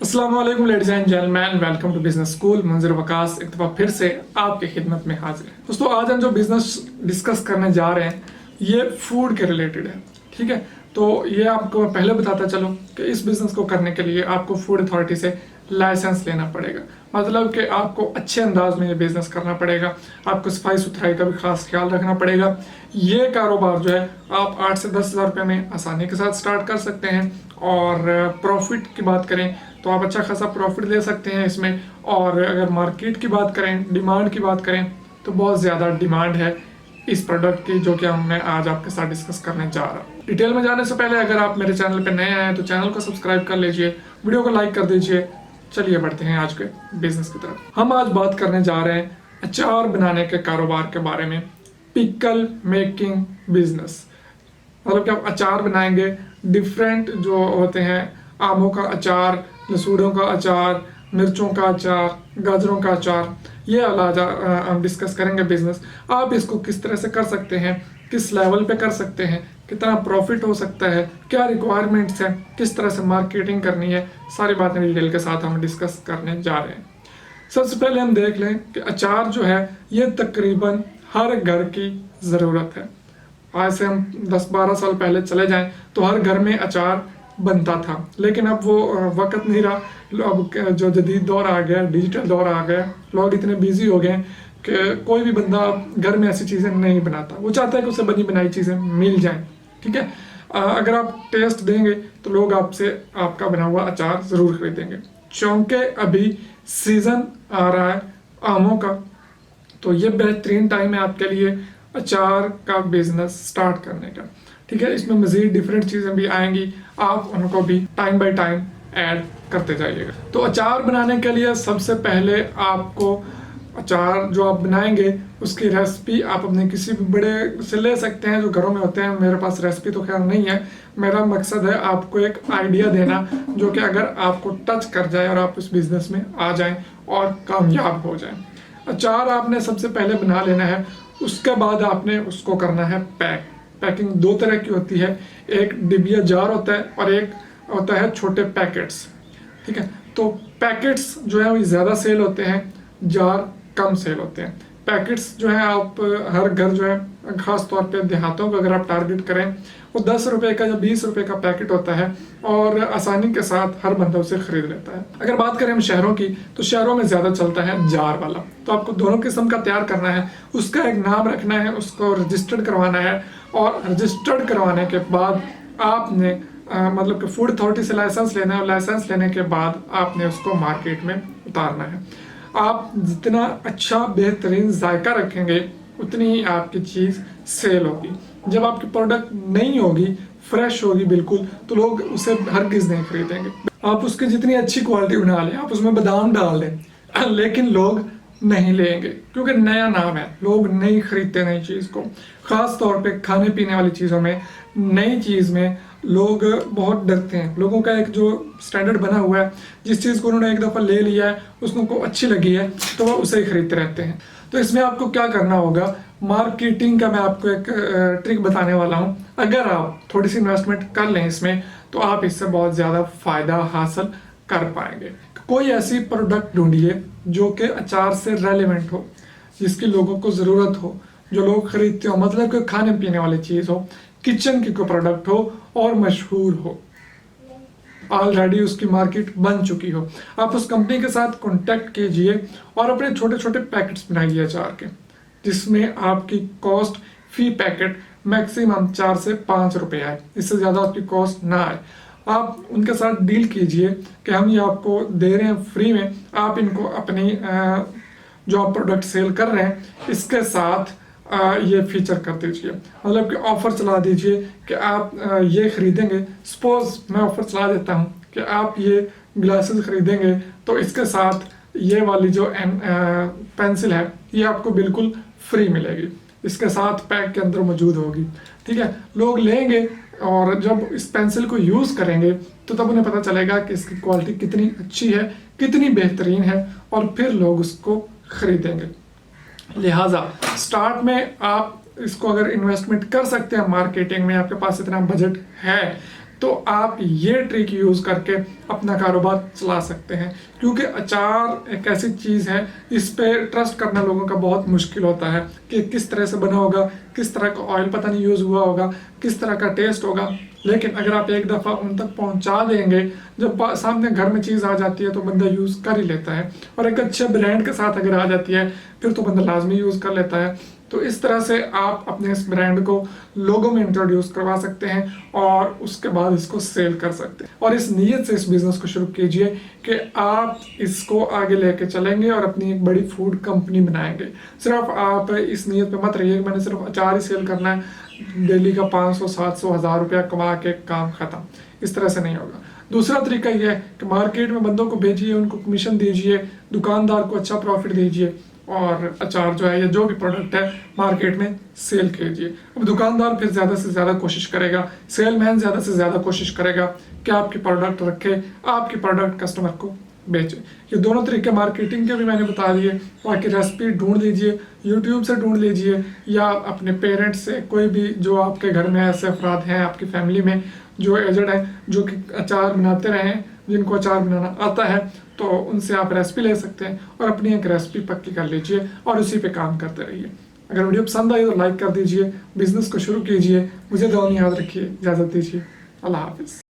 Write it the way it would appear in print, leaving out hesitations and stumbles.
अस्सलाम वालेकुम ladies and gentleman, welcome to business school. Manzar Waqas एक दफ़ा फिर से आपकी खिदमत में हाजिर है। दोस्तों, आज हम जो बिजनेस डिस्कस करने जा रहे हैं ये फूड के रिलेटेड है। ठीक है, तो ये आपको मैं पहले बताता चलूँ कि इस बिज़नेस को करने के लिए आपको फूड अथॉरिटी से लाइसेंस लेना पड़ेगा। मतलब कि आपको अच्छे अंदाज में ये बिज़नेस करना पड़ेगा, आपको सफाई सुथराई का भी खास ख्याल रखना पड़ेगा। ये कारोबार जो है आप 8 से 10 हज़ार रुपये में आसानी के साथ स्टार्ट कर सकते हैं। और प्रॉफिट की बात करें तो आप अच्छा खासा प्रॉफिट ले सकते हैं इसमें। और अगर मार्केट की बात करें, डिमांड की बात करें, तो बहुत ज़्यादा डिमांड है इस प्रोडक्ट की, जो कि मैं आज आपके साथ डिस्कस करने जा रहा हूँ। डिटेल में जाने से पहले अगर आप मेरे चैनल पे नए आए हैं तो चैनल को सब्सक्राइब कर लीजिए, वीडियो को लाइक कर दीजिए। चलिए बढ़ते हैं आज के बिजनेस की तरफ। हम आज बात करने जा रहे हैं अचार बनाने के कारोबार के बारे में, पिकल मेकिंग बिजनेस। मतलब कि आप अचार बनाएंगे, डिफरेंट जो होते हैं, आमों का अचार, लहसुनों का अचार, मिर्चों का अचार, गाजरों का अचार, ये वाला हम डिस्कस करेंगे बिजनेस। आप इसको किस तरह से कर सकते हैं, किस लेवल पे कर सकते हैं, कितना प्रॉफिट हो सकता है, क्या रिक्वायरमेंट्स हैं, किस तरह से मार्केटिंग करनी है, सारी बातें डिटेल के साथ हम डिस्कस करने जा रहे हैं। सबसे पहले हम देख लें कि अचार जो है ये तकरीबन हर घर की ज़रूरत है। आज से हम 10-12 साल पहले चले जाएं तो हर घर में अचार बनता था, लेकिन अब वो वक्त नहीं रहा। अब जो जदीद दौर आ गया, डिजिटल दौर आ गया, लोग इतने बिजी हो गए कि कोई भी बंदा घर में ऐसी चीज़ें नहीं बनाता। वो चाहता है कि उसे बनी बनाई चीज़ें मिल जाएं। ठीक है, अगर आप टेस्ट देंगे तो लोग आपसे आपका बना हुआ अचार ज़रूर खरीदेंगे। चूँकि अभी सीज़न आ रहा है आमों का, तो ये बेहतरीन टाइम है आपके लिए अचार का बिजनेस स्टार्ट करने का। ठीक है, इसमें मज़ीद डिफरेंट चीज़ें भी आएंगी, आप उनको भी टाइम बाय टाइम ऐड करते जाइएगा। तो अचार बनाने के लिए सबसे पहले आपको अचार जो आप बनाएंगे उसकी रेसिपी आप अपने किसी भी बड़े से ले सकते हैं जो घरों में होते हैं। मेरे पास रेसिपी तो खैर नहीं है, मेरा मकसद है आपको एक आइडिया देना जो कि अगर आपको टच कर जाए और आप उस बिज़नेस में आ जाएं और कामयाब हो जाएं। अचार आपने सबसे पहले बना लेना है, उसके बाद आपने उसको करना है पैक। पैकिंग दो तरह की होती है, एक डिबिया जार होता है और एक होता है छोटे पैकेट्स। ठीक है, तो पैकेट्स जो है वो ज़्यादा सेल होते हैं, जार कम सेल होते हैं। पैकेट्स जो है आप हर घर जो है, ख़ास तौर पे देहातों को अगर आप टारगेट करें, वो 10 रुपये का या 20 रुपये का पैकेट होता है और आसानी के साथ हर बंदा उसे खरीद लेता है। अगर बात करें हम शहरों की, तो शहरों में ज़्यादा चलता है जार वाला। तो आपको दोनों किस्म का तैयार करना है, उसका एक नाम रखना है, उसको रजिस्टर्ड करवाना है और रजिस्टर्ड करवाने के बाद आपने मतलब कि फूड अथॉरिटी से लाइसेंस लेना है और लाइसेंस लेने के बाद आपने उसको मार्केट में उतारना है। आप जितना अच्छा बेहतरीन जायका रखेंगे उतनी ही आपकी चीज़ सेल होगी। जब आपकी प्रोडक्ट नहीं होगी, फ्रेश होगी बिल्कुल, तो लोग उसे हरगिज़ नहीं खरीदेंगे। आप उसकी जितनी अच्छी क्वालिटी बना लें, आप उसमें बादाम डाल दें, लेकिन लोग नहीं लेंगे क्योंकि नया नाम है, लोग नहीं खरीदते नई चीज़ को। ख़ास तौर पे खाने पीने वाली चीज़ों में, नई चीज़ में लोग बहुत डरते हैं। लोगों का एक जो स्टैंडर्ड बना हुआ है, जिस चीज़ को उन्होंने एक दफ़ा ले लिया है, उसको अच्छी लगी है, तो वो उसे ही खरीदते रहते हैं। तो इसमें आपको क्या करना होगा, मार्केटिंग का मैं आपको एक ट्रिक बताने वाला हूँ। अगर आप थोड़ी सी इन्वेस्टमेंट कर लें इसमें, तो आप इससे बहुत ज़्यादा फ़ायदा हासिल कर पाएंगे। कोई ऐसी प्रोडक्ट ढूंढिए जो कि अचार से रेलेवेंट हो, जिसकी लोगों को ज़रूरत हो, जो लोग खरीदते हो, मतलब कि खाने पीने वाली चीज़ हो, किचन की कोई प्रोडक्ट हो और मशहूर हो, ऑलरेडी उसकी मार्केट बन चुकी हो। आप उस कंपनी के साथ कांटेक्ट कीजिए और अपने छोटे छोटे पैकेट्स बनाइए अचार के, जिसमें आपकी कॉस्ट फी पैकेट मैक्सिमम 4 से 5 रुपये आए, इससे ज़्यादा आपकी कॉस्ट ना आए। आप उनके साथ डील कीजिए कि हम ये आपको दे रहे हैं फ्री में, आप इनको अपनी जो आप प्रोडक्ट सेल कर रहे हैं इसके साथ ये फीचर कर दीजिए। मतलब कि ऑफ़र चला दीजिए कि आप ये खरीदेंगे। सपोज मैं ऑफ़र चला देता हूँ कि आप ये ग्लासेस खरीदेंगे तो इसके साथ ये वाली जो पेंसिल है ये आपको बिल्कुल फ्री मिलेगी, इसके साथ पैक के अंदर मौजूद होगी। ठीक है, लोग लेंगे और जब इस पेंसिल को यूज़ करेंगे तो तब उन्हें पता चलेगा कि इसकी क्वालिटी कितनी अच्छी है, कितनी बेहतरीन है, और फिर लोग उसको खरीदेंगे। लिहाजा स्टार्ट में आप इसको अगर इन्वेस्टमेंट कर सकते हैं मार्केटिंग में, आपके पास इतना बजट है, तो आप ये ट्रिक यूज़ करके अपना कारोबार चला सकते हैं, क्योंकि अचार एक ऐसी चीज़ है इस पे ट्रस्ट करना लोगों का बहुत मुश्किल होता है कि किस तरह से बना होगा, किस तरह का ऑयल पता नहीं यूज़ हुआ होगा, किस तरह का टेस्ट होगा। लेकिन अगर आप एक दफ़ा उन तक पहुंचा देंगे, जब सामने घर में चीज़ आ जाती है तो बंदा यूज़ कर ही लेता है, और एक अच्छे ब्रांड के साथ अगर आ जाती है फिर तो बंदा लाजमी यूज़ कर लेता है। तो इस तरह से आप अपने इस ब्रांड को लोगों में इंट्रोड्यूस करवा सकते हैं और उसके बाद इसको सेल कर सकते हैं। और इस नीयत से इस बिज़नेस को शुरू कीजिए कि आप इसको आगे लेके चलेंगे और अपनी एक बड़ी फूड कंपनी बनाएंगे। सिर्फ आप इस नीयत पे मत रहिए कि मैंने सिर्फ अचार ही सेल करना है, डेली का 500, 700, 1000 रुपया कमा के काम खत्म। इस तरह से नहीं होगा। दूसरा तरीका यह है कि मार्केट में बंदों को भेजिए, उनको कमीशन दीजिए, दुकानदार को अच्छा प्रॉफिट दीजिए और अचार जो है या जो भी प्रोडक्ट है मार्केट में सेल कीजिए। अब दुकानदार फिर ज़्यादा से ज़्यादा कोशिश करेगा, सेलमैन ज़्यादा से ज़्यादा कोशिश करेगा कि आपकी प्रोडक्ट रखे, आपकी प्रोडक्ट कस्टमर को बेचे। ये दोनों तरीके मार्केटिंग के भी मैंने बता दिए। बाकी रेसिपी ढूंढ लीजिए, यूट्यूब से ढूंढ लीजिए, या अपने पेरेंट्स से, कोई भी जो आपके घर में ऐसे अफराद हैं आपकी फैमिली में जो एजड हैं, जो कि अचार बनाते रहे, जिनको अचार बनाना आता है, तो उनसे आप रेसिपी ले सकते हैं और अपनी एक रेसिपी पक्की कर लीजिए और उसी पे काम करते रहिए। अगर वीडियो पसंद आई तो लाइक कर दीजिए, बिजनेस को शुरू कीजिए। मुझे दुआ में याद रखिए, इजाज़त दीजिए, अल्लाह हाफिज़।